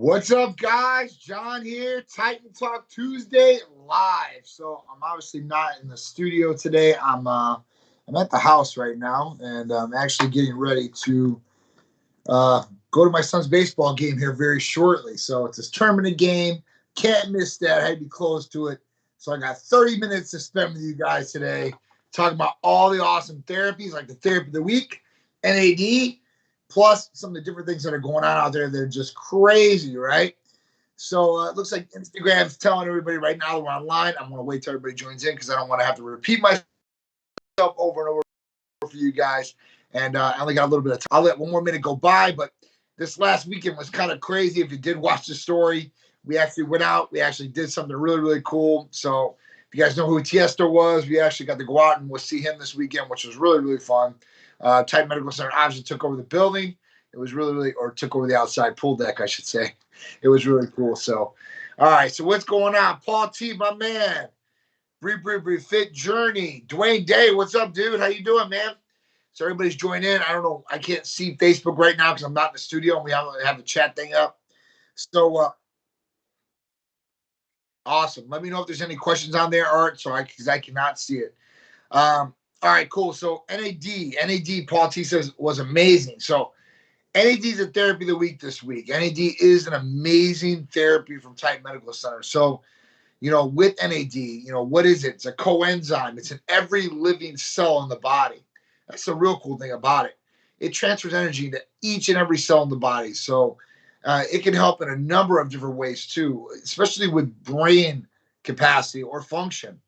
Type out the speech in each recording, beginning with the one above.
What's up, guys? John here, Titan Talk Tuesday live. So I'm obviously not in the studio today. I'm at the house right now, and I'm actually getting ready to go to my son's baseball game here very shortly. So it's his tournament game. Can't miss that. I had to be close to it. So I got 30 minutes to spend with you guys today, talking about all the awesome therapies, like the therapy of the week, NAD, plus some of the different things that are going on out there that are just crazy, right? So it looks like Instagram's telling everybody right now that we're online. I'm going to wait till everybody joins in because I don't want to have to repeat myself over and over for you guys. And I only got a little bit of time. I'll let one more minute go by, but this last weekend was kind of crazy. If you did watch the story, we actually went out. We actually did something really, really cool. So if you guys know who Tiesto was, we actually got to go out and we'll see him this weekend, which was really, really fun. Titan Medical Center obviously took over the building. It was really, really, or took over the outside pool deck, I should say. It was really cool. So, all right. So what's going on? Paul T, my man. Bree Fit Journey. Dwayne Day, what's up, dude? How you doing, man? So everybody's joining in. I don't know. I can't see Facebook right now because I'm not in the studio and we have the chat thing up. So awesome. Let me know if there's any questions on there, Art, because I cannot see it. All right, cool. So NAD, Paul T says was amazing. So NAD is a therapy of the week this week. NAD is an amazing therapy from Titan Medical Center. So, with NAD, what is it? It's a coenzyme. It's in every living cell in the body. That's the real cool thing about it. It transfers energy to each and every cell in the body. So it can help in a number of different ways too, especially with brain capacity or function.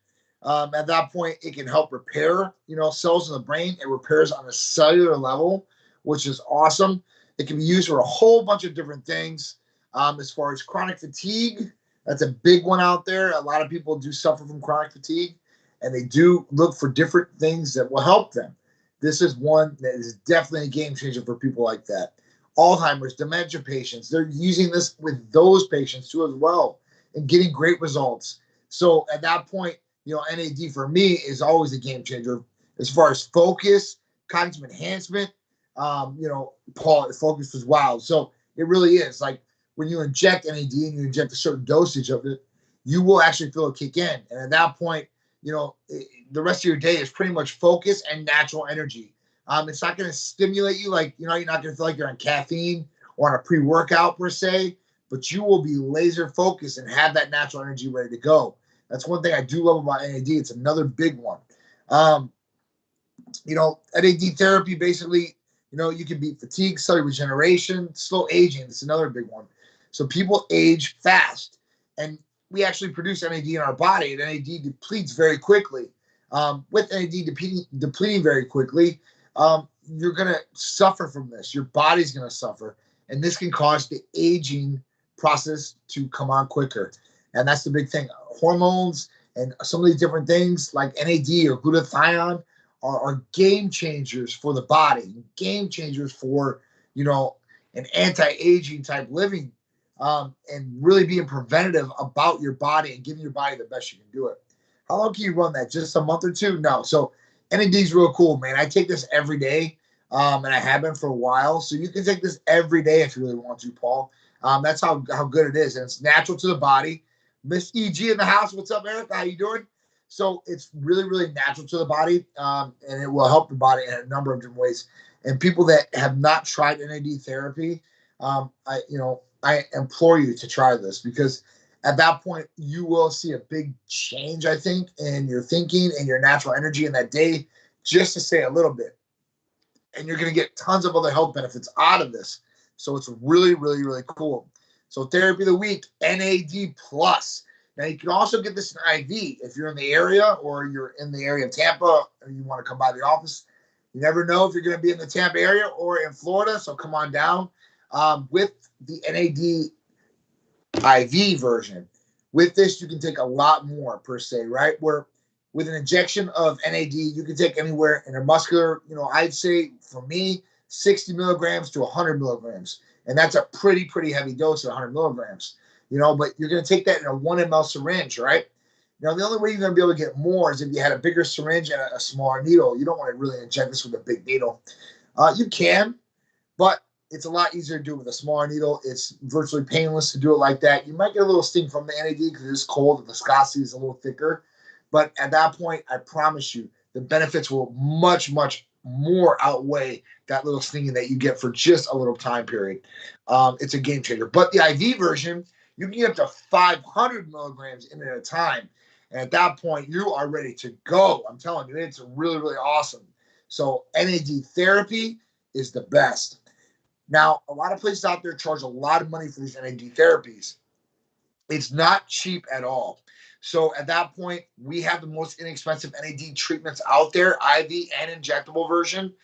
At that point, it can help repair, cells in the brain. It repairs on a cellular level, which is awesome. It can be used for a whole bunch of different things. As far as chronic fatigue, that's a big one out there. A lot of people do suffer from chronic fatigue, and they do look for different things that will help them. This is one that is definitely a game changer for people like that. Alzheimer's, dementia patients, they're using this with those patients too as well and getting great results. So at that point, NAD for me is always a game changer as far as focus, cognitive enhancement. Paul, focus was wild. So it really is like when you inject NAD and you inject a certain dosage of it, you will actually feel it kick in. And at that point, the rest of your day is pretty much focus and natural energy. It's not going to stimulate you like, you're not going to feel like you're on caffeine or on a pre-workout per se, but you will be laser focused and have that natural energy ready to go. That's one thing I do love about NAD. It's another big one. NAD therapy, basically, you can beat fatigue, cellular regeneration, slow aging. It's another big one. So people age fast, and we actually produce NAD in our body, and NAD depletes very quickly. With NAD depleting very quickly, you're going to suffer from this. Your body's going to suffer, and this can cause the aging process to come on quicker. And that's the big thing. Hormones and some of these different things like NAD or glutathione are game changers for the body, game changers for, an anti-aging type living, and really being preventative about your body and giving your body the best you can do it. How long can you run that? Just a month or two? No. So NAD is real cool, man. I take this every day, and I have been for a while. So you can take this every day if you really want to, Paul. That's how good it is. And it's natural to the body. Miss EG in the house. What's up, Eric? How you doing? So it's really, really natural to the body, and it will help the body in a number of different ways. And people that have not tried NAD therapy, I implore you to try this because at that point you will see a big change, I think, in your thinking and your natural energy in that day, just to say a little bit. And you're going to get tons of other health benefits out of this. So it's really, really, really cool. So therapy of the week, NAD plus. Now you can also get this in IV if you're in the area or you're in the area of Tampa and you want to come by the office. You never know if you're going to be in the Tampa area or in Florida, so come on down. With the NAD IV version, with this you can take a lot more per se, right? Where with an injection of NAD, you can take anywhere in a muscular, I'd say for me, 60 milligrams to 100 milligrams. And that's a pretty heavy dose of 100 milligrams, but you're going to take that in a 1 ml syringe, right? The only way you're going to be able to get more is if you had a bigger syringe and a smaller needle. You don't want to really inject this with a big needle. You can, but it's a lot easier to do it with a smaller needle. It's virtually painless to do it like that. You might get a little sting from the NAD because it's cold. The viscosity is a little thicker. But at that point, I promise you, the benefits will much, much more outweigh that little stinging that you get for just a little time period. It's a game changer. But the IV version, you can get up to 500 milligrams in at a time. And at that point, you are ready to go. I'm telling you, it's really, really awesome. So NAD therapy is the best. Now, a lot of places out there charge a lot of money for these NAD therapies. It's not cheap at all. So at that point, we have the most inexpensive NAD treatments out there, IV and injectable version.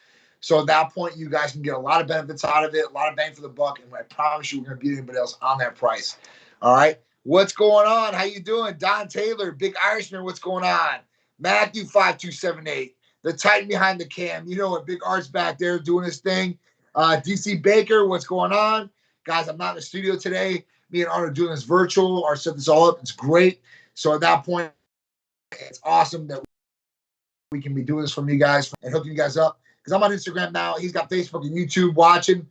So at that point, you guys can get a lot of benefits out of it, a lot of bang for the buck, and I promise you, we're going to beat anybody else on that price. All right, what's going on? How you doing, Don Taylor, Big Irishman? What's going on? Matthew 5278, the Titan behind the cam. You know what? Big Art's back there doing his thing. DC Baker, what's going on, guys? I'm not in the studio today. Me and Art are doing this virtual. Art set this all up. It's great. So at that point, it's awesome that we can be doing this from you guys and hooking you guys up. Because I'm on Instagram now. He's got Facebook and YouTube watching.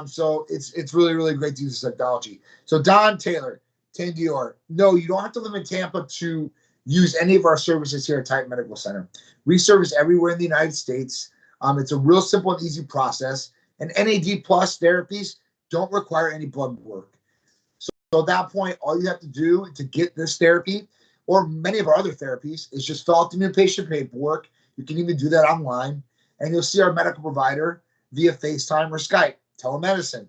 So it's really, really great to use this technology. So Don Taylor, Tan Dior. No, you don't have to live in Tampa to use any of our services here at Titan Medical Center. We service everywhere in the United States. It's a real simple and easy process. And NAD plus therapies don't require any blood work. So at that point, all you have to do to get this therapy or many of our other therapies is just fill out the new patient paperwork. You can even do that online, and you'll see our medical provider via FaceTime or Skype, telemedicine.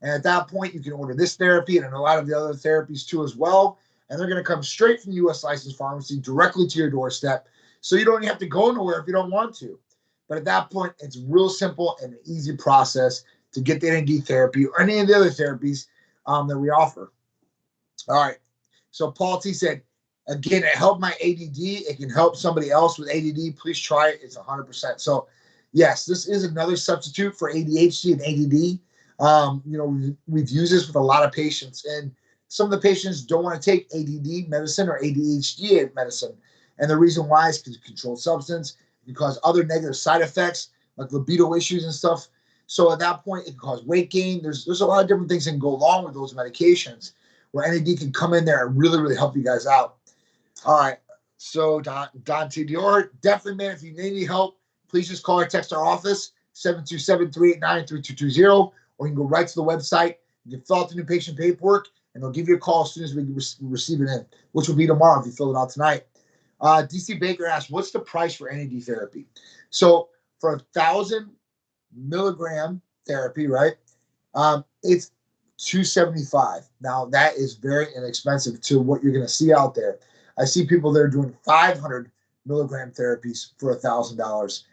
And at that point, you can order this therapy and a lot of the other therapies too as well. And they're going to come straight from the U.S. licensed pharmacy directly to your doorstep. So you don't even have to go nowhere if you don't want to. But at that point, it's real simple and an easy process to get the NAD therapy or any of the other therapies that we offer. All right. So Paul T said, again, it helped my ADD. It can help somebody else with ADD. Please try it. It's 100%. So yes, this is another substitute for ADHD and ADD. We've used this with a lot of patients, and some of the patients don't want to take ADD medicine or ADHD medicine. And the reason why is because it's a controlled substance. It can cause other negative side effects like libido issues and stuff. So at that point, it can cause weight gain. There's a lot of different things that can go along with those medications where NAD can come in there and really, really help you guys out. All right. So Don T. Dior, definitely, man, if you need any help, please just call or text our office, 727-389-3220, or you can go right to the website. You can fill out the new patient paperwork, and they'll give you a call as soon as we receive it in, which will be tomorrow if you fill it out tonight. DC Baker asked, what's the price for NAD therapy? So for 1,000 milligram therapy, right, it's $275. Now, that is very inexpensive to what you're going to see out there. I see people that are doing 500 milligram therapies for $1,000.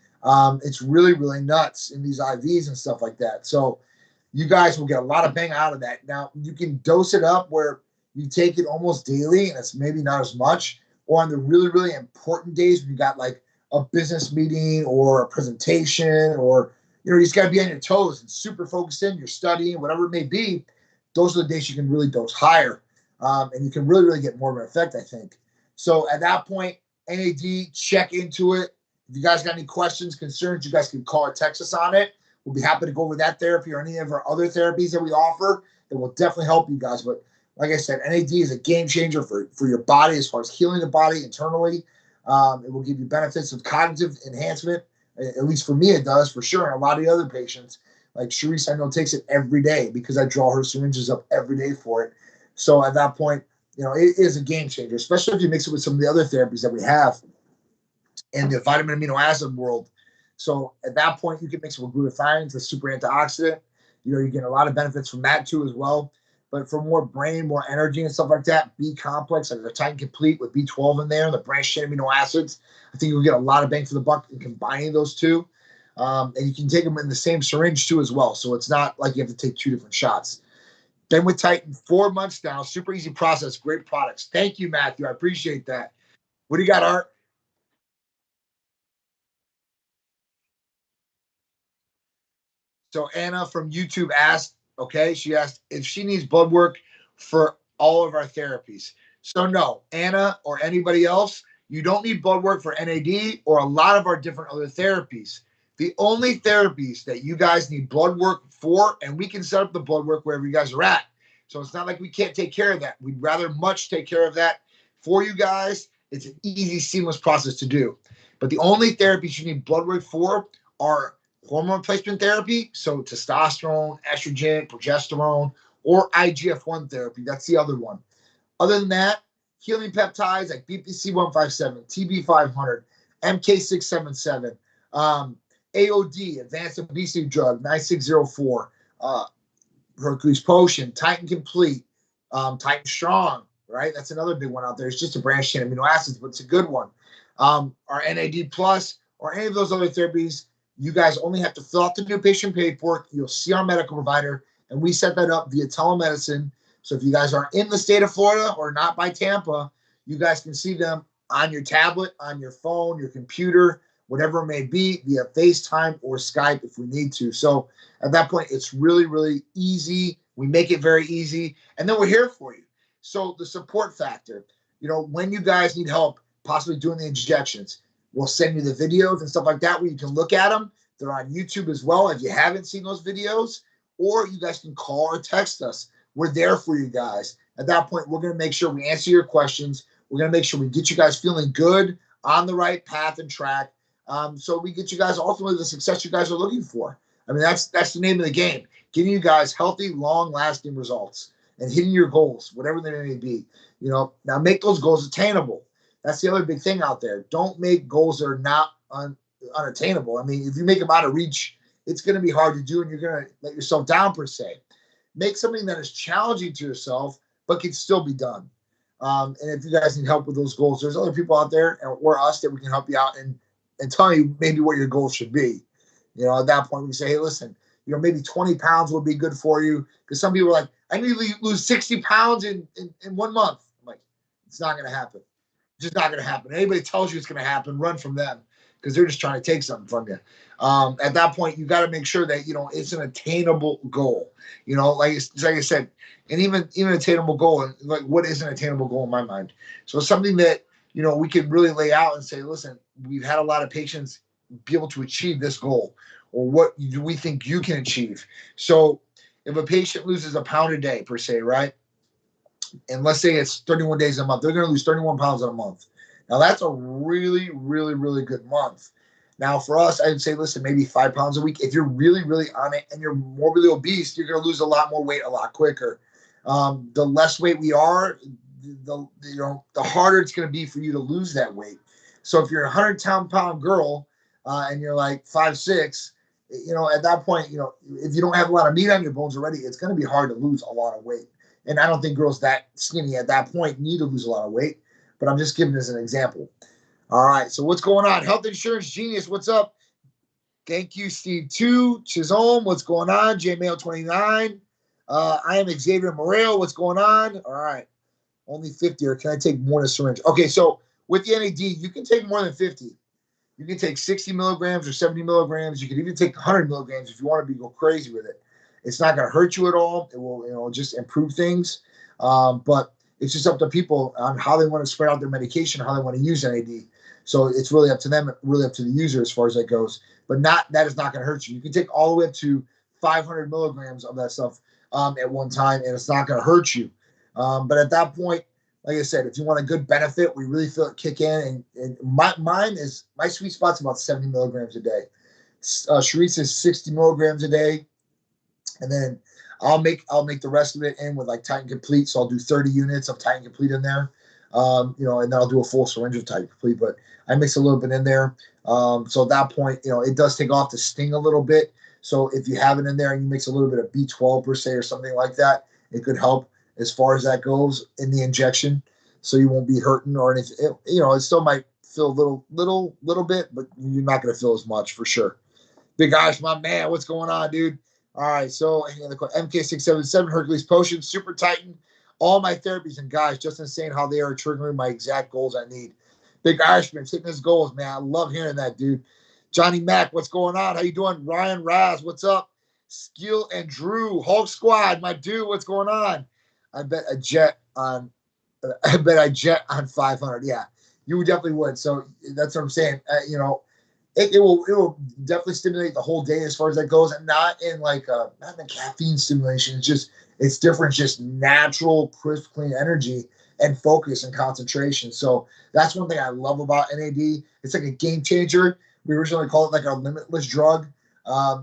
It's really, really nuts in these IVs and stuff like that. So you guys will get a lot of bang out of that. Now, you can dose it up where you take it almost daily, and it's maybe not as much, or on the really, really important days when you got like a business meeting or a presentation, or you just got to be on your toes and super focused in, you're studying, whatever it may be. Those are the days you can really dose higher, and you can really, really get more of an effect, I think. So at that point, NAD, check into it. If you guys got any questions, concerns, you guys can call or text us on it. We'll be happy to go over that therapy or any of our other therapies that we offer that will definitely help you guys. But like I said, NAD is a game changer for your body as far as healing the body internally. It will give you benefits of cognitive enhancement. At least for me, it does, for sure. And a lot of the other patients, like Sharice, I know takes it every day because I draw her syringes up every day for it. So at that point, it is a game changer, especially if you mix it with some of the other therapies that we have in the vitamin amino acid world. So at that point, you can mix it with glutathione, the super antioxidant. You get a lot of benefits from that too as well. But for more brain, more energy and stuff like that, B complex, like the Titan Complete with B12 in there, the branched chain amino acids, I think you'll get a lot of bang for the buck in combining those two. And you can take them in the same syringe too as well. So it's not like you have to take two different shots. Been with Titan 4 months now. Super easy process. Great products. Thank you, Matthew. I appreciate that. What do you got, Art? So Anna from YouTube asked, she asked if she needs blood work for all of our therapies. So no, Anna or anybody else, you don't need blood work for NAD or a lot of our different other therapies. The only therapies that you guys need blood work for, and we can set up the blood work wherever you guys are at. So it's not like we can't take care of that. We'd rather much take care of that for you guys. It's an easy, seamless process to do. But the only therapies you need blood work for are hormone replacement therapy, so testosterone, estrogen, progesterone, or IGF-1 therapy. That's the other one. Other than that, healing peptides like BPC-157, TB-500, MK-677, AOD, Advanced Obesity Drug, 9604, Hercules Potion, Titan Complete, Titan Strong, right? That's another big one out there. It's just a branched chain amino acids, but it's a good one. Our NAD Plus or any of those other therapies, you guys only have to fill out the new patient paperwork. You'll see our medical provider, and we set that up via telemedicine. So if you guys are in the state of Florida or not by Tampa, you guys can see them on your tablet, on your phone, your computer, whatever it may be, via FaceTime or Skype if we need to. So at that point, it's really, really easy. We make it very easy, and then we're here for you. So the support factor, when you guys need help possibly doing the injections, we'll send you the videos and stuff like that where you can look at them. They're on YouTube as well if you haven't seen those videos, or you guys can call or text us. We're there for you guys. At that point, we're going to make sure we answer your questions. We're going to make sure we get you guys feeling good, on the right path and track, so we get you guys ultimately the success you guys are looking for. I mean, that's the name of the game, getting you guys healthy, long-lasting results and hitting your goals, whatever they may be. Now make those goals attainable. That's the other big thing out there. Don't make goals that are not unattainable. I mean, if you make them out of reach, it's going to be hard to do, and you're going to let yourself down, per se. Make something that is challenging to yourself, but can still be done. And if you guys need help with those goals, there's other people out there or us that we can help you out and tell you maybe what your goals should be. At that point, we can say, hey, listen, maybe 20 pounds would be good for you. Because some people are like, I need to lose 60 pounds in 1 month. I'm like, it's not going to happen. It's just not going to happen. Anybody tells you it's going to happen, run from them, because they're just trying to take something from you. At that point, you got to make sure that, it's an attainable goal. Like I said, and even attainable goal, and like, what is an attainable goal in my mind? So something that, we can really lay out and say, listen, we've had a lot of patients be able to achieve this goal, or what do we think you can achieve? So if a patient loses a pound a day, per se, right? And let's say it's 31 days a month, they're going to lose 31 pounds in a month. Now that's a really, really, really good month. Now for us, I'd say, listen, maybe 5 pounds a week. If you're really, really on it and you're morbidly obese, you're going to lose a lot more weight a lot quicker. The less weight we are, the harder it's going to be for you to lose that weight. So if you're a 110-pound girl and you're like 5'6", at that point, if you don't have a lot of meat on your bones already, it's going to be hard to lose a lot of weight. And I don't think girls that skinny at that point need to lose a lot of weight, but I'm just giving this an example. All right, so what's going on? Health Insurance Genius, what's up? Thank you, Steve 2. Chisholm, what's going on? JMail 29. I am Xavier Morel, what's going on? All right, only 50, or can I take more than a syringe? Okay, so with the NAD, you can take more than 50. You can take 60 milligrams or 70 milligrams. You can even take 100 milligrams if you want to go crazy with it. It's not going to hurt you at all. It will, just improve things. But it's just up to people on how they want to spread out their medication, how they want to use NAD. So it's really up to them, really up to the user as far as that goes. But that is not going to hurt you. You can take all the way up to 500 milligrams of that stuff at one time, and it's not going to hurt you. But at that point, like I said, if you want a good benefit, we really feel it kick in. And my sweet spot's about 70 milligrams a day. Sharice is 60 milligrams a day. And then I'll make the rest of it in with like Titan Complete. So I'll do 30 units of Titan Complete in there. And then I'll do a full syringe of Titan Complete, but I mix a little bit in there. So at that point, it does take off the sting a little bit. So if you have it in there and you mix a little bit of B12 per se or something like that, it could help as far as that goes in the injection. So you won't be hurting or anything. It still might feel a little bit, but you're not going to feel as much for sure. Big Ash, my man, what's going on, dude? All right, so MK677, Hercules Potion, Super Titan, all my therapies, and guys, just insane how they are triggering my exact goals I need. Big Irishman, hitting his goals, man. I love hearing that, dude. Johnny Mack, what's going on? How you doing? Ryan Raz, what's up? Skill and Drew, Hulk Squad, my dude, what's going on? I bet I jet on 500. Yeah, you definitely would. So that's what I'm saying. It will definitely stimulate the whole day as far as that goes, and not in like not in the caffeine stimulation. It's different, just natural, crisp, clean energy and focus and concentration. So that's one thing I love about NAD. It's like a game changer. We originally called it like our limitless drug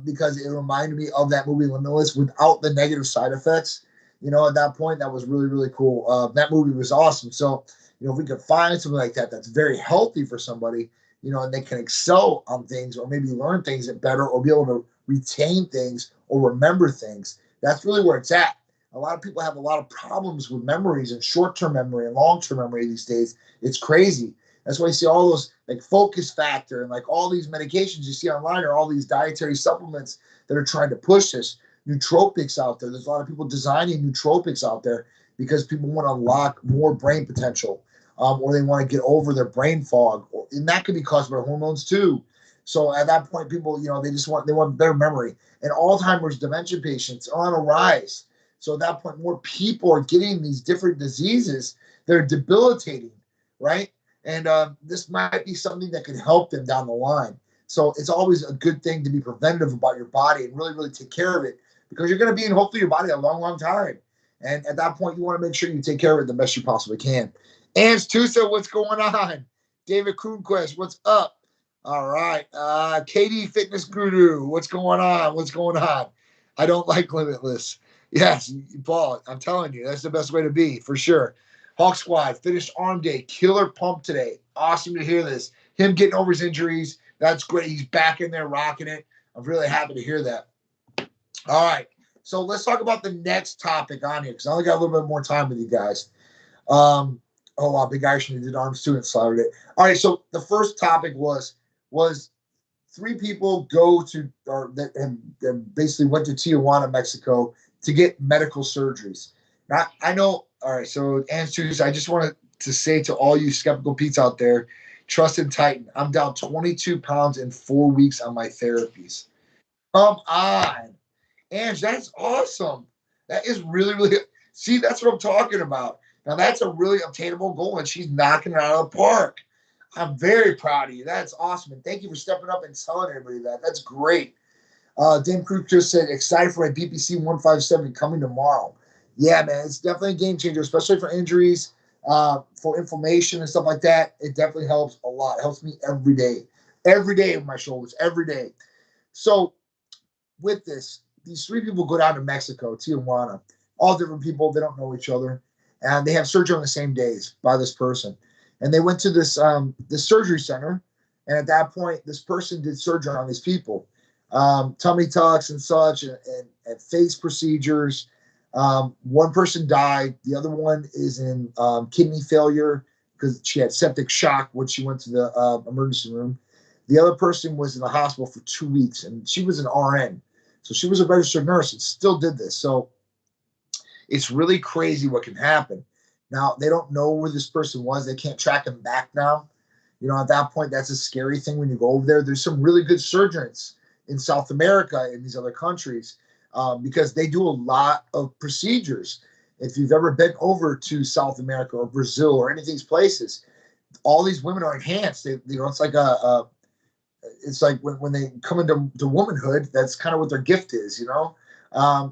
because it reminded me of that movie Limitless without the negative side effects. At that point, that was really, really cool. That movie was awesome. So, if we could find something like that that's very healthy for somebody, and they can excel on things or maybe learn things that better or be able to retain things or remember things. That's really where it's at. A lot of people have a lot of problems with memories and short-term memory and long-term memory these days. It's crazy. That's why you see all those like focus factor and like all these medications you see online or all these dietary supplements that are trying to push this. Nootropics out there. There's a lot of people designing nootropics out there because people want to unlock more brain potential, or they want to get over their brain fog, and that could be caused by hormones too. So at that point, people, they want better memory, and Alzheimer's, dementia patients are on a rise. So at that point, more people are getting these different diseases that are debilitating, right? And this might be something that could help them down the line. So it's always a good thing to be preventative about your body and really, really take care of it because you're going to be in hopefully your body a long, long time. And at that point, you want to make sure you take care of it the best you possibly can. Ans Tusa, what's going on? David Kroonquist, what's up? All right. KD Fitness Guru, what's going on? What's going on? I don't like Limitless. Yes, Paul, I'm telling you, that's the best way to be, for sure. Hawk Squad, finished arm day, killer pump today. Awesome to hear this. Him getting over his injuries, that's great. He's back in there rocking it. I'm really happy to hear that. All right. So let's talk about the next topic on here because I only got a little bit more time with you guys. Oh wow, Big Irishman did arms too and slaughtered it. All right, so the first topic was three people go to or that and basically went to Tijuana, Mexico to get medical surgeries. Now I know. All right, so answers. I just wanted to say to all you skeptical Pete's out there, trust in Titan. I'm down 22 pounds in 4 weeks on my therapies. Come on. Ange, that's awesome. That is really, really. See, that's what I'm talking about. Now, that's a really obtainable goal, and she's knocking it out of the park. I'm very proud of you. That's awesome. And thank you for stepping up and telling everybody that. That's great. Dame Crew just said, excited for a BPC 157 coming tomorrow. Yeah, man, it's definitely a game changer, especially for injuries, for inflammation and stuff like that. It definitely helps a lot. It helps me every day with my shoulders, every day. So, with this, these three people go down to Mexico, Tijuana, all different people. They don't know each other, and they have surgery on the same days by this person. And they went to this surgery center, and at that point, this person did surgery on these people, tummy tucks and such, and face procedures. One person died. The other one is in kidney failure because she had septic shock when she went to the emergency room. The other person was in the hospital for 2 weeks, and she was an RN. So she was a registered nurse and still did this. So it's really crazy what can happen. Now, they don't know where this person was. They can't track him back now. At that point, that's a scary thing when you go over there. There's some really good surgeons in South America and these other countries because they do a lot of procedures. If you've ever been over to South America or Brazil or any of these places, all these women are enhanced. It's like it's like when they come into womanhood, that's kind of what their gift is.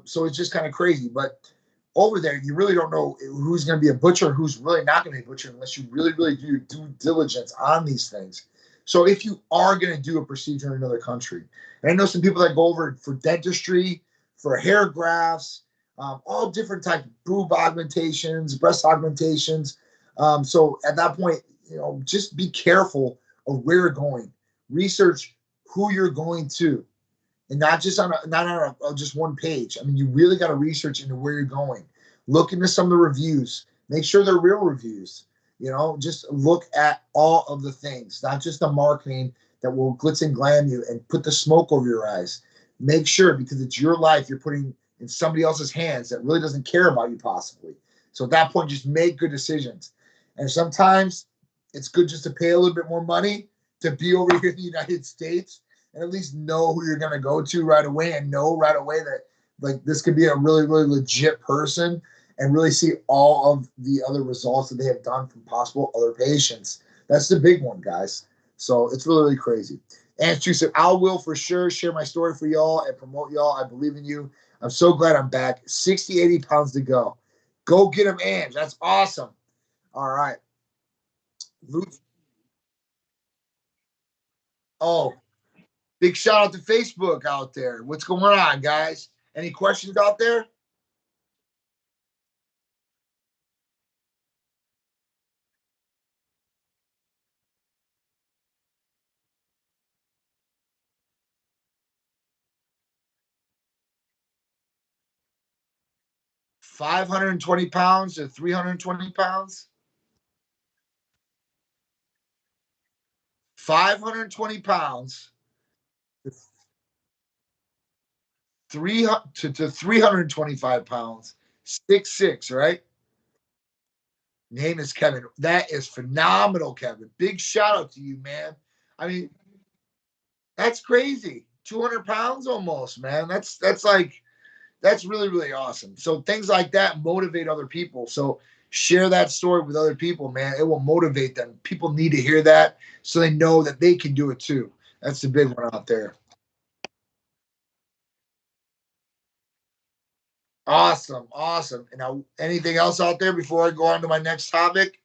So it's just kind of crazy. But over there, you really don't know who's going to be a butcher, who's really not going to be a butcher, unless you really, really do your due diligence on these things. So if you are going to do a procedure in another country, and I know some people that go over for dentistry, for hair grafts, all different types of boob augmentations, breast augmentations. So at that point, just be careful of where you're going. Research who you're going to, and not just not on just one page. I mean, you really got to research into where you're going. Look into some of the reviews. Make sure they're real reviews. Just look at all of the things, not just the marketing that will glitz and glam you and put the smoke over your eyes. Make sure, because it's your life you're putting in somebody else's hands that really doesn't care about you possibly. So at that point, just make good decisions. And sometimes it's good just to pay a little bit more money to be over here in the United States and at least know who you're going to go to right away and know right away that like this could be a really, really legit person and really see all of the other results that they have done from possible other patients. That's the big one, guys. So it's really, really crazy. And she said, I will for sure share my story for y'all and promote y'all. I believe in you. I'm so glad I'm back. 60, 80 pounds to go. Go get them, Ange. That's awesome. All right. Oh, big shout out to Facebook out there. What's going on, guys? Any questions out there? 520 pounds to 320 pounds? 520 pounds to 325 pounds. 6'6", right? Name is Kevin. That is phenomenal, Kevin. Big shout out to you, man. I mean, that's crazy. 200 pounds almost, man. That's like that's really, really awesome. So things like that motivate other people. So share that story with other people, man. It will motivate them. People need to hear that so they know that they can do it too. That's the big one out there. Awesome, awesome. And now, anything else out there before I go on to my next topic?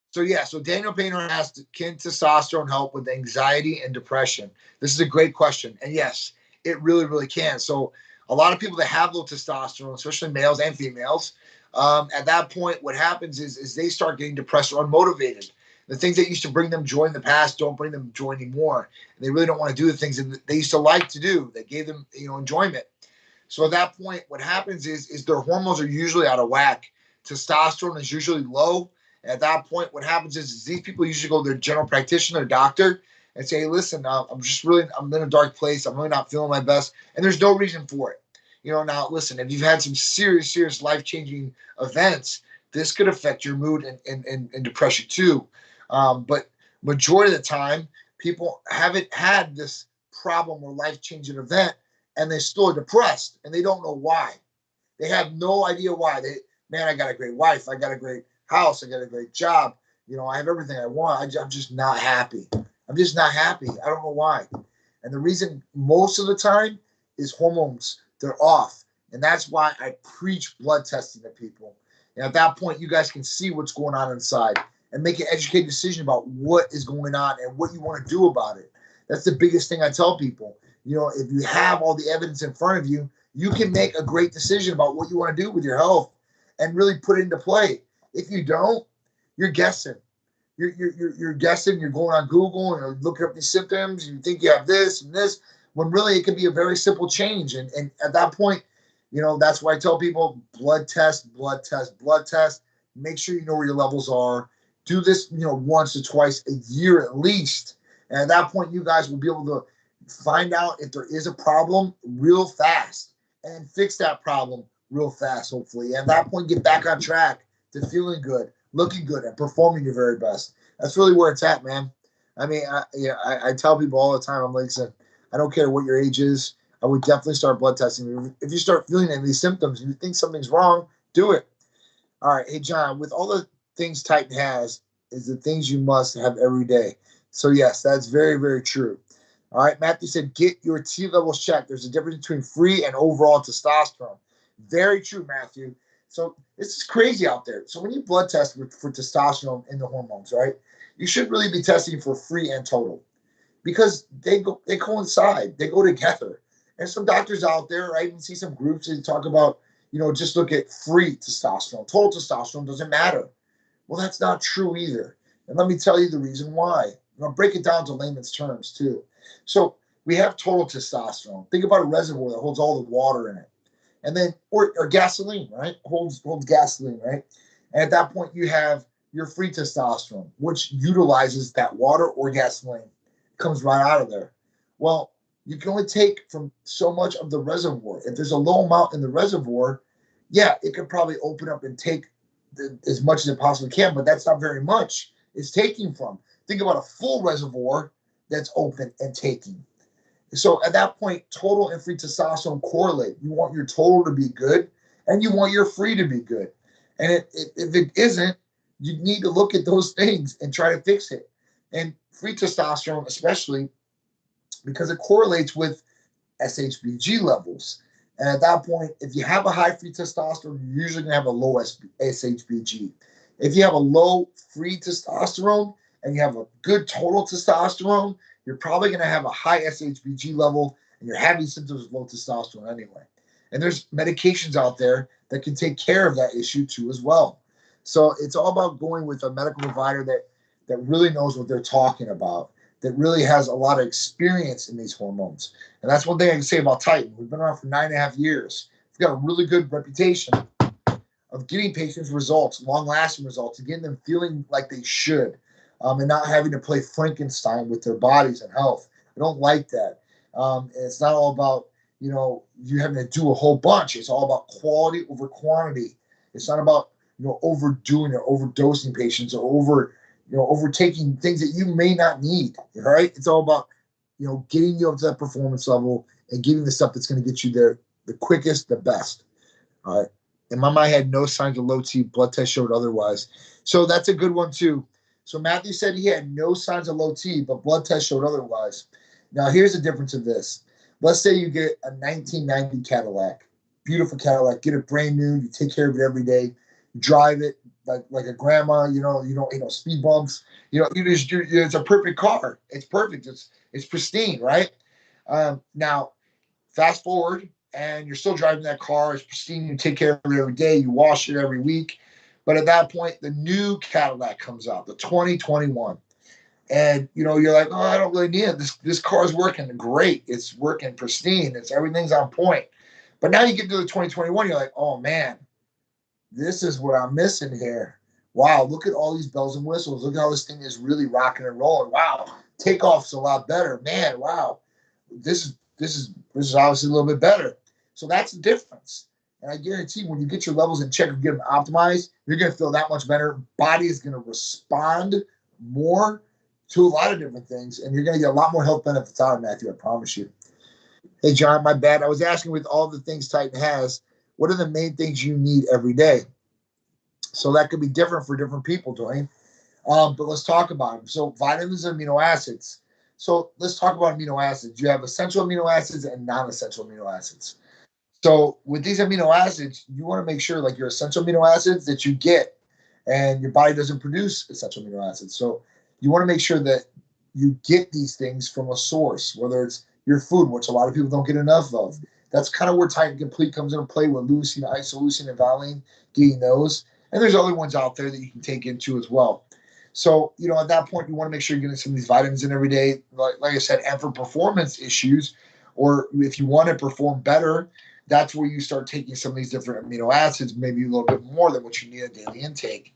So yeah, so Daniel Painter asked, can testosterone help with anxiety and depression? This is a great question, and yes, it really, really can. So a lot of people that have low testosterone, especially males and females, at that point, what happens is they start getting depressed or unmotivated. The things that used to bring them joy in the past don't bring them joy anymore. And they really don't want to do the things that they used to like to do that gave them, enjoyment. So at that point, what happens is their hormones are usually out of whack. Testosterone is usually low. And at that point, what happens is these people usually go to their general practitioner, doctor, and say, "Hey, listen, I'm in a dark place. I'm really not feeling my best." And there's no reason for it. Now listen, if you've had some serious, serious life-changing events, this could affect your mood and depression too. But majority of the time, people haven't had this problem or life-changing event and they're still depressed and they don't know why. They have no idea why. Man, I got a great wife. I got a great house. I got a great job. I have everything I want. I'm just not happy. I'm just not happy. I don't know why. And the reason most of the time is hormones. They're off. And that's why I preach blood testing to people. And at that point, you guys can see what's going on inside and make an educated decision about what is going on and what you want to do about it. That's the biggest thing I tell people. If you have all the evidence in front of you, you can make a great decision about what you want to do with your health and really put it into play. If you don't, you're guessing. You're guessing. You're going on Google and you're looking up these symptoms. You think you have this and this, when really it can be a very simple change. And at that point, that's why I tell people blood test, blood test, blood test. Make sure you know where your levels are. Do this, once or twice a year at least. And at that point, you guys will be able to find out if there is a problem real fast and fix that problem real fast, hopefully. And at that point, get back on track to feeling good, looking good, and performing your very best. That's really where it's at, man. I mean, I tell people all the time, I'm like, listen, I don't care what your age is. I would definitely start blood testing. If you start feeling any of these symptoms and you think something's wrong, do it. All right. Hey, John, with all the things Titan has, is the things you must have every day. So, yes, that's very, very true. All right. Matthew said, get your T levels checked. There's a difference between free and overall testosterone. Very true, Matthew. So, this is crazy out there. So, when you blood test for testosterone in the hormones, right, you should really be testing for free and total because they coincide. They go together. And some doctors out there, right, and see some groups that talk about, just look at free testosterone. Total testosterone doesn't matter. Well, that's not true either. And let me tell you the reason why. I'll break it down to layman's terms too. So we have total testosterone. Think about a reservoir that holds all the water in it. And then, or gasoline, right? Holds gasoline, right? And at that point, you have your free testosterone, which utilizes that water or gasoline. It comes right out of there. Well, you can only take from so much of the reservoir. If there's a low amount in the reservoir, yeah, it could probably open up and take as much as it possibly can, but that's not very much it's taking from. Think about a full reservoir that's open and taking. So at that point, total and free testosterone correlate. You want your total to be good and you want your free to be good. And if it isn't, you need to look at those things and try to fix it. And free testosterone, especially because it correlates with SHBG levels. And at that point, if you have a high free testosterone, you're usually going to have a low SHBG. If you have a low free testosterone and you have a good total testosterone, you're probably going to have a high SHBG level and you're having symptoms of low testosterone anyway. And there's medications out there that can take care of that issue too as well. So it's all about going with a medical provider that really knows what they're talking about, that really has a lot of experience in these hormones. And that's one thing I can say about Titan. We've been around for 9.5 years. We've got a really good reputation of getting patients results, long-lasting results, and getting them feeling like they should, and not having to play Frankenstein with their bodies and health. I don't like that. It's not all about, you having to do a whole bunch. It's all about quality over quantity. It's not about, overdoing or overdosing patients or overtaking things that you may not need. Right? It's all about, getting you up to that performance level and getting the stuff that's going to get you there the quickest, the best. All right. And my mind had no signs of low T. Blood test showed otherwise. So that's a good one too. So Matthew said he had no signs of low T, but blood test showed otherwise. Now here's the difference of this. Let's say you get a 1990 Cadillac, beautiful Cadillac, get it brand new, you take care of it every day, drive it like a grandma, you don't speed bumps, it's a perfect car. It's perfect. It's pristine, right? Now, fast forward, and you're still driving that car. It's pristine. You take care of it every day. You wash it every week. But at that point, the new Cadillac comes out, the 2021. And, you're like, oh, I don't really need it. This car is working great. It's working pristine. Everything's on point. But now you get to the 2021, you're like, oh, man, this is what I'm missing here. Wow, look at all these bells and whistles. Look at how this thing is really rocking and rolling. Wow, takeoff's a lot better. Man, wow. This is obviously a little bit better. So that's the difference. And I guarantee when you get your levels in check and get them optimized, you're going to feel that much better. Body is going to respond more to a lot of different things, and you're going to get a lot more health benefits out of it, Matthew, I promise you. Hey, John, my bad. I was asking with all the things Titan has, what are the main things you need every day? So that could be different for different people, Dwayne. But let's talk about them. So vitamins and amino acids. So let's talk about amino acids. You have essential amino acids and non-essential amino acids. So with these amino acids, you want to make sure like your essential amino acids that you get, and your body doesn't produce essential amino acids. So you want to make sure that you get these things from a source, whether it's your food, which a lot of people don't get enough of. That's kind of where Titan Complete comes into play with leucine, isoleucine, and valine, getting those. And there's other ones out there that you can take into as well. So, at that point, you want to make sure you're getting some of these vitamins in every day. Like I said, and for performance issues, or if you want to perform better, that's where you start taking some of these different amino acids, maybe a little bit more than what you need a daily intake.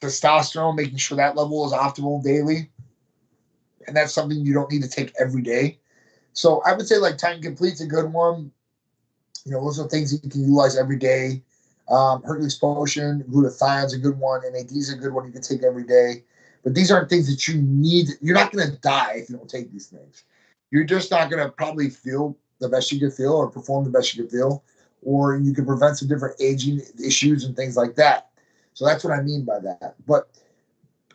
Testosterone, making sure that level is optimal daily. And that's something you don't need to take every day. So I would say like Titan Complete's a good one. Those are things that you can utilize every day. Hercules Potion, glutathione's a good one. NAD's a good one you can take every day. But these aren't things that you need. You're not going to die if you don't take these things. You're just not going to probably feel the best you can feel or perform the best you can feel. Or you can prevent some different aging issues and things like that. So that's what I mean by that. But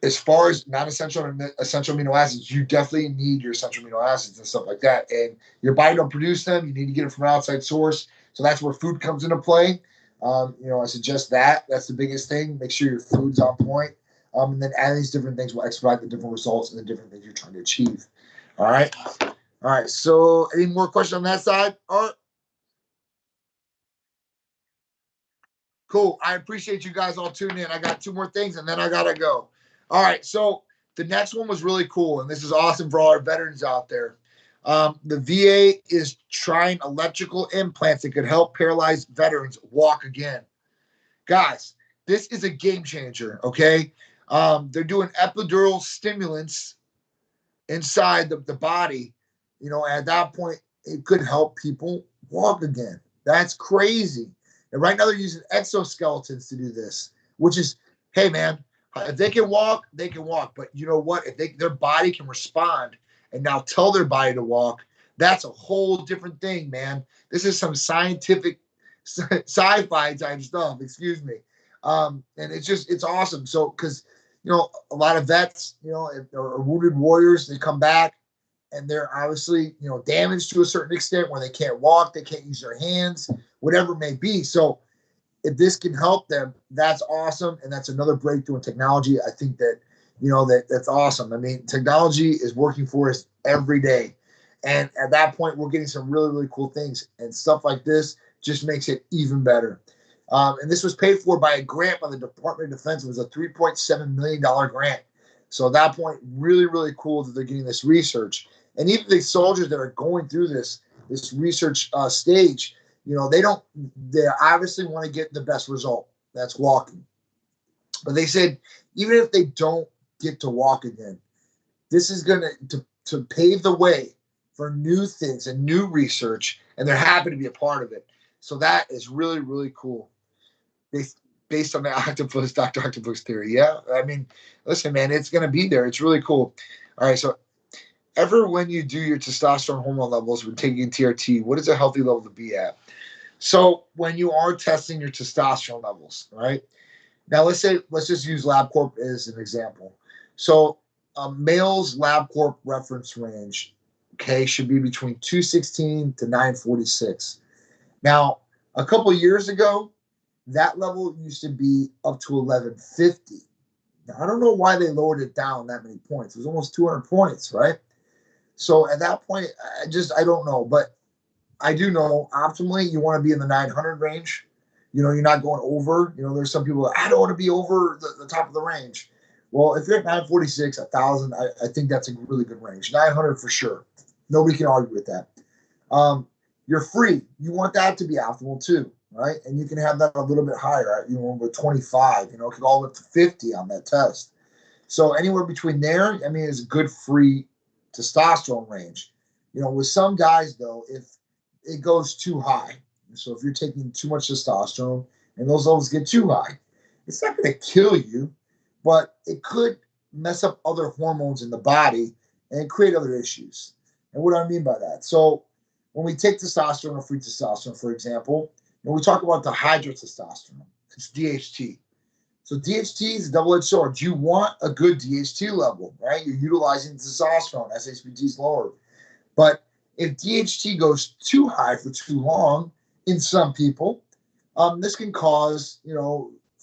as far as non-essential and essential amino acids, you definitely need your essential amino acids and stuff like that. And your body don't produce them. You need to get it from an outside source. So that's where food comes into play. I suggest that. That's the biggest thing. Make sure your food's on point. And then add these different things will expedite the different results and the different things you're trying to achieve. All right. All right. So any more questions on that side? All right. Cool. I appreciate you guys all tuning in. I got 2 more things and then I got to go. All right. So the next one was really cool. And this is awesome for all our veterans out there. The VA is trying electrical implants that could help paralyzed veterans walk again. Guys, this is a game changer, okay? They're doing epidural stimulants inside the body. At that point, it could help people walk again. That's crazy. And right now they're using exoskeletons to do this, which is, hey, man, if they can walk, they can walk. But you know what? If their body can respond and now tell their body to walk, that's a whole different thing, man. This is some scientific sci-fi type stuff, excuse me. And it's awesome. So, because, a lot of vets, or wounded warriors, they come back and they're obviously, damaged to a certain extent where they can't walk, they can't use their hands, whatever it may be. So if this can help them, that's awesome. And that's another breakthrough in technology. I think that, that's awesome. I mean, technology is working for us every day. And at that point, we're getting some really, really cool things. And stuff like this just makes it even better. And this was paid for by a grant by the Department of Defense. It was a $3.7 million grant. So at that point, really, really cool that they're getting this research. And even the soldiers that are going through this research stage, they obviously want to get the best result. That's walking. But they said, even if they don't get to walk again, this is going to pave the way for new things and new research, and they're happy to be a part of it. So that is really, really cool. Based on the Dr. Octopus theory. Yeah. I mean, listen, man, it's going to be there. It's really cool. All right. So when you do your testosterone hormone levels when taking TRT, what is a healthy level to be at? So when you are testing your testosterone levels, right? Now, let's just use LabCorp as an example. So a male's LabCorp reference range, okay, should be between 216 to 946. Now, a couple years ago, that level used to be up to 1150. Now, I don't know why they lowered it down that many points. It was almost 200 points, right? So at that point, I don't know. But I do know optimally you want to be in the 900 range. You're not going over. There's some people that I don't want to be over the top of the range. Well, if you're at 946, 1,000, I think that's a really good range. 900 for sure. Nobody can argue with that. You're free. You want that to be optimal too, right? And you can have that a little bit higher, with 25, it could all up to 50 on that test. So anywhere between there, I mean, is a good free testosterone range. With some guys though, if it goes too high, so if you're taking too much testosterone and those levels get too high, it's not going to kill you, but it could mess up other hormones in the body and create other issues. And what do I mean by that? So when we take testosterone or free testosterone, for example, we talk about the hydrotestosterone. It's DHT. So DHT is a double-edged sword. You want a good DHT level, right? You're utilizing testosterone. SHBG is lower. But if DHT goes too high for too long in some people, this can cause,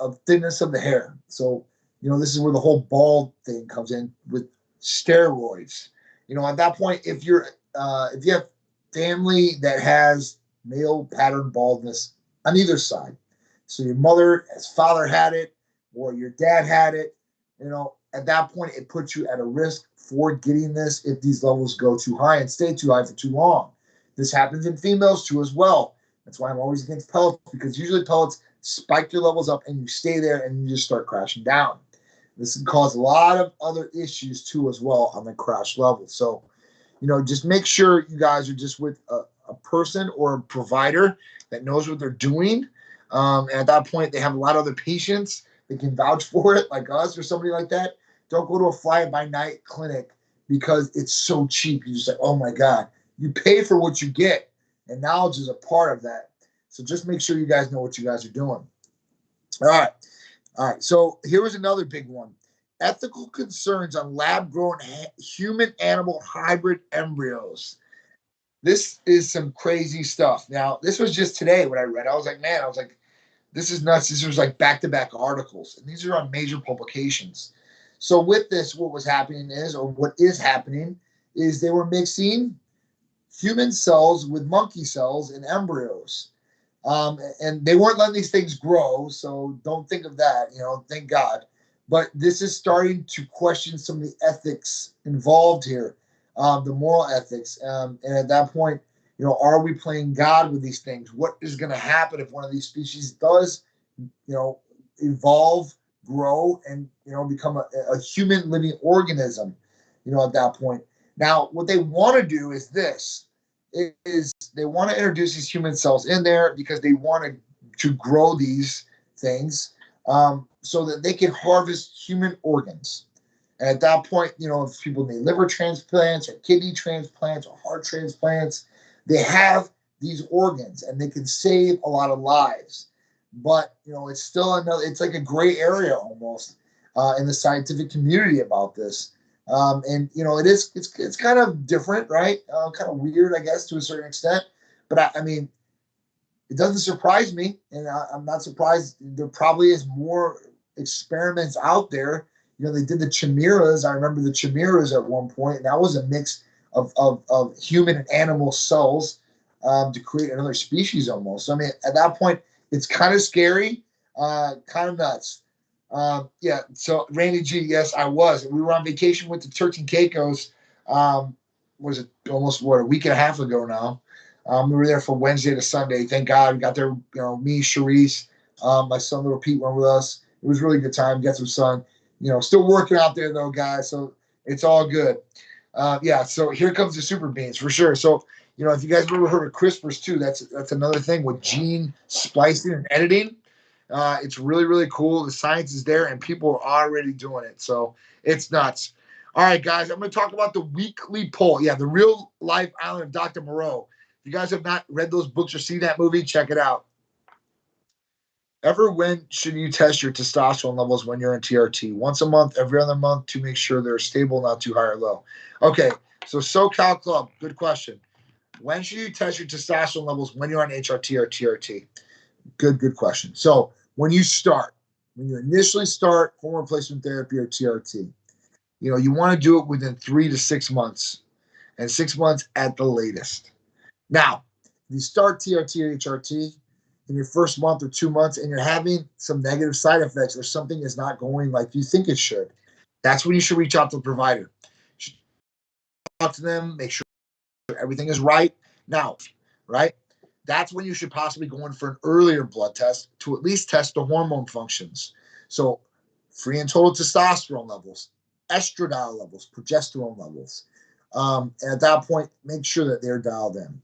a thinness of the hair. So, this is where the whole bald thing comes in with steroids. At that point, if you have family that has male pattern baldness on either side, so your father had it, or your dad had it, at that point, it puts you at a risk for getting this if these levels go too high and stay too high for too long. This happens in females too as well. That's why I'm always against pellets, because usually pellets spike your levels up and you stay there and you just start crashing down. This can cause a lot of other issues too as well on the crash level. So, just make sure you guys are just with a person or a provider that knows what they're doing. And at that point, they have a lot of other patients that can vouch for it, like us or somebody like that. Don't go to a fly-by-night clinic because it's so cheap. You just say, oh my God, you pay for what you get, and knowledge is a part of that. So just make sure you guys know what you guys are doing. All right. So here was another big one. Ethical concerns on lab-grown human-animal hybrid embryos. This is some crazy stuff. Now, this was just today when I read. I was like, this is nuts. This was like back-to-back articles, and these are on major publications. So with this, what is happening is they were mixing human cells with monkey cells in embryos. And they weren't letting these things grow, so don't think of that, thank God. But this is starting to question some of the ethics involved here, the moral ethics. And at that point, are we playing God with these things? What is going to happen if one of these species does, evolve, grow, and, become a human living organism, at that point? Now, what they want to do is this. They want to introduce these human cells in there because they want to grow these things so that they can harvest human organs. And at that point, if people need liver transplants or kidney transplants or heart transplants, they have these organs and they can save a lot of lives. but it's still another. It's like a gray area almost in the scientific community about this. And it's kind of different, right? Kind of weird, I guess, to a certain extent. But I mean, it doesn't surprise me, and I'm not surprised. There probably is more experiments out there. They did the chimeras. I remember the chimeras at one point, and that was a mix of human and animal cells to create another species almost. So, I mean, at that point, it's kind of scary, kind of nuts. Yeah. So, Randy G, yes, I was. We were on vacation with the Turks and Caicos. Was it almost a week and a half ago now? We were there from Wednesday to Sunday. Thank God we got there. Me, Sharice, my son, little Pete, went with us. It was a really good time. Got some sun. Still working out there though, guys. So it's all good. Yeah. So here comes the super beans for sure. So if you guys have ever heard of CRISPRs too, that's another thing with gene splicing and editing. It's really, really cool. The science is there, and people are already doing it. So it's nuts. All right, guys, I'm going to talk about the weekly poll. Yeah, the real life island of Dr. Moreau. If you guys have not read those books or seen that movie, check it out. When should you test your testosterone levels when you're in TRT? Once a month, every other month to make sure they're stable, not too high or low. Okay, so SoCal Club, good question. When should you test your testosterone levels when you're on HRT or TRT? Good question. So when you initially start hormone replacement therapy or TRT, you want to do it within 3 to 6 months, and 6 months at the latest. Now, if you start TRT or HRT in your first month or 2 months and you're having some negative side effects or something is not going like you think it should, that's when you should reach out to the provider. You should talk to them, make sure everything is right. Now, right? That's when you should possibly go in for an earlier blood test to at least test the hormone functions. So, free and total testosterone levels, estradiol levels, progesterone levels. And at that point, make sure that they're dialed in.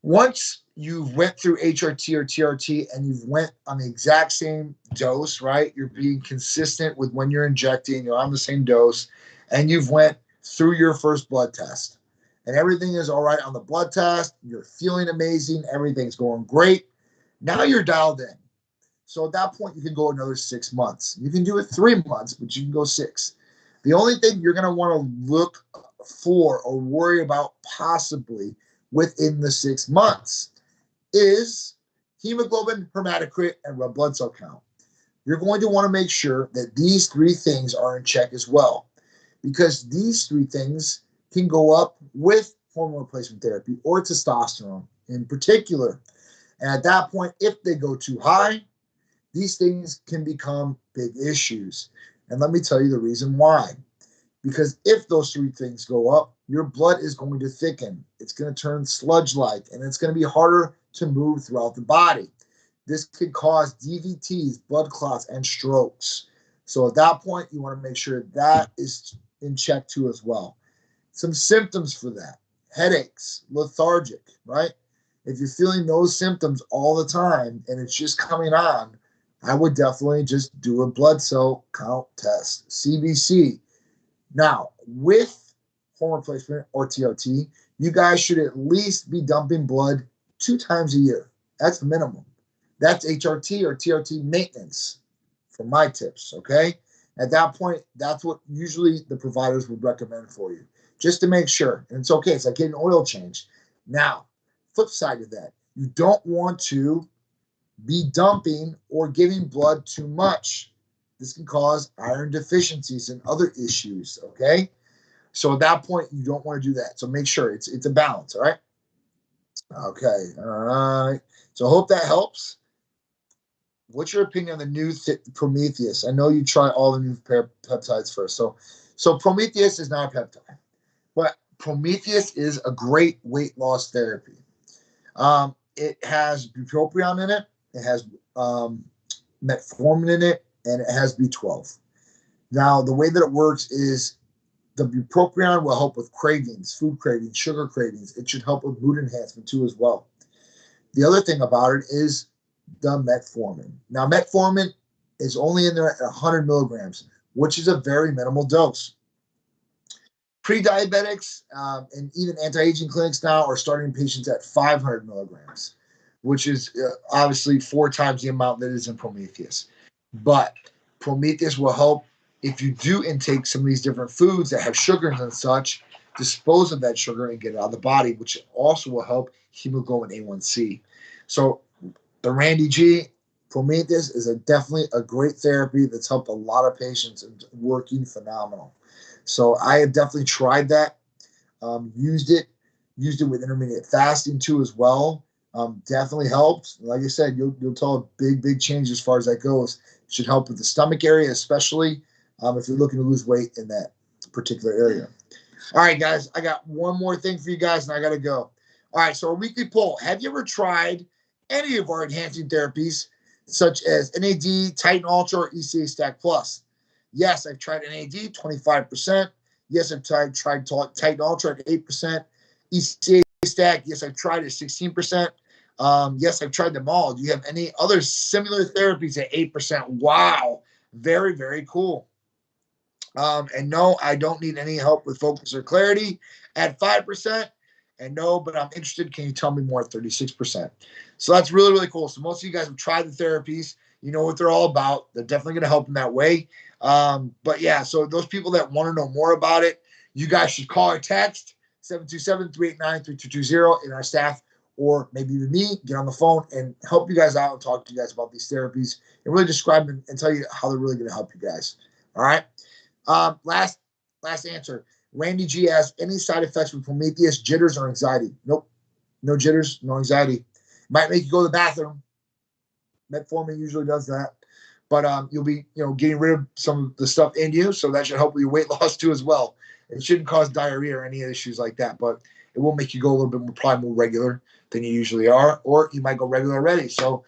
Once you've went through HRT or TRT and you've went on the exact same dose, right? You're being consistent with when you're injecting, you're on the same dose, and you've went through your first blood test. And everything is all right on the blood test. You're feeling amazing. Everything's going great. Now you're dialed in. So at that point, you can go another 6 months. You can do it 3 months, but you can go 6. The only thing you're going to want to look for or worry about possibly within the 6 months is hemoglobin, hematocrit, and red blood cell count. You're going to want to make sure that these 3 things are in check as well, because these 3 things can go up with hormone replacement therapy or testosterone in particular. And at that point, if they go too high, these things can become big issues. And let me tell you the reason why. Because if those 3 things go up, your blood is going to thicken. It's going to turn sludge-like, and it's going to be harder to move throughout the body. This could cause DVTs, blood clots, and strokes. So at that point, you want to make sure that is in check too as well. Some symptoms for that: headaches, lethargic, right? If you're feeling those symptoms all the time and it's just coming on, I would definitely just do a blood cell count test, CBC. Now, with hormone replacement or TRT, you guys should at least be dumping blood 2 times a year. That's the minimum. That's HRT or TRT maintenance for my tips, okay? At that point, that's what usually the providers would recommend for you, just to make sure. And it's okay. It's like getting an oil change. Now, flip side of that, you don't want to be dumping or giving blood too much. This can cause iron deficiencies and other issues, okay? So at that point, you don't want to do that. So make sure it's a balance, all right? Okay, all right. So I hope that helps. What's your opinion on the new Prometheus? I know you try all the new peptides first. So Prometheus is not a peptide, but Prometheus is a great weight loss therapy. It has bupropion in it. It has metformin in it, and it has B12. Now, the way that it works is the bupropion will help with cravings, food cravings, sugar cravings. It should help with mood enhancement too as well. The other thing about it is the metformin. Now, metformin is only in there at 100 milligrams, which is a very minimal dose. Pre-diabetics and even anti-aging clinics now are starting patients at 500 milligrams. which is obviously 4 times the amount that is in Prometheus. But Prometheus will help if you do intake some of these different foods that have sugars and such, dispose of that sugar and get it out of the body, which also will help hemoglobin A1C. So the Randy G Prometheus is definitely a great therapy that's helped a lot of patients and working phenomenal. So I have definitely tried that, used it with intermittent fasting too as well. Definitely helps. Like I said, you'll tell a big change as far as that goes. It should help with the stomach area, especially if you're looking to lose weight in that particular area. All right, guys, I got one more thing for you guys, and I got to go. All right, so a weekly poll. Have you ever tried any of our enhancing therapies, such as NAD, Titan Ultra, or ECA Stack Plus? Yes, I've tried NAD, 25%. Yes, I've tried Titan Ultra at 8%. ECA Stack, yes, I've tried it, 16%. Yes, I've tried them all. Do you have any other similar therapies at 8%? Wow, very, very cool. And no, I don't need any help with focus or clarity at 5%. And no, but I'm interested. Can you tell me more at 36%? So that's really, really cool. So most of you guys have tried the therapies. You know what they're all about. They're definitely going to help in that way. But yeah, so those people that want to know more about it, you guys should call or text 727-389-3220 in our staff, or maybe even me, get on the phone and help you guys out and talk to you guys about these therapies and really describe them and tell you how they're really going to help you guys. All right. Last answer. Randy G asks, any side effects with Prometheus, jitters or anxiety? Nope. No jitters, no anxiety. Might make you go to the bathroom. Metformin usually does that. But you'll be, getting rid of some of the stuff in you, so that should help with your weight loss too as well. It shouldn't cause diarrhea or any issues like that, but it will make you go a little bit more, probably more regular than you usually are, or you might go regular already. So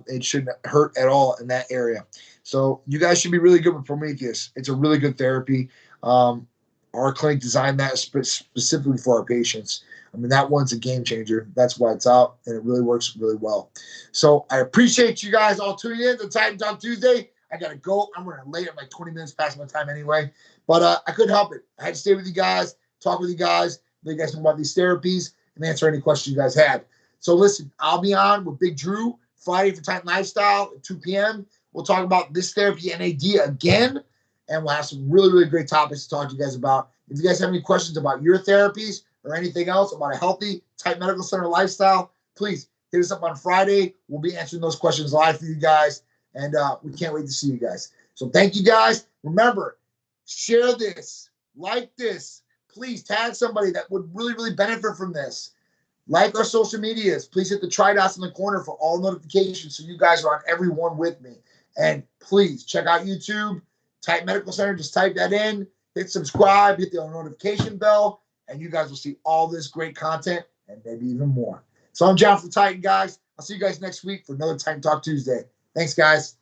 it shouldn't hurt at all in that area. So you guys should be really good with Prometheus. It's a really good therapy. Our clinic designed that specifically for our patients. I mean, that one's a game changer. That's why it's out, and it really works really well. So I appreciate you guys all tuning in to Titan Talk Tuesday. I got to go. I'm running late. I'm like 20 minutes past my time anyway. But I couldn't help it. I had to stay with you guys, talk with you guys, let you guys know about these therapies, and answer any questions you guys had. So listen, I'll be on with Big Drew Friday for Titan Lifestyle at 2 p.m. We'll talk about this therapy, NAD, again, and we'll have some really, really great topics to talk to you guys about. If you guys have any questions about your therapies or anything else about a healthy Titan Medical Center lifestyle, please hit us up on Friday. We'll be answering those questions live for you guys, and we can't wait to see you guys. So thank you guys. Remember, share this, like this. Please tag somebody that would really, really benefit from this. Like our social medias. Please hit the try dots in the corner for all notifications so you guys are on every one with me. And please check out YouTube, Titan Medical Center. Just type that in, hit subscribe, hit the notification bell, and you guys will see all this great content and maybe even more. So I'm John from Titan, guys. I'll see you guys next week for another Titan Talk Tuesday. Thanks, guys.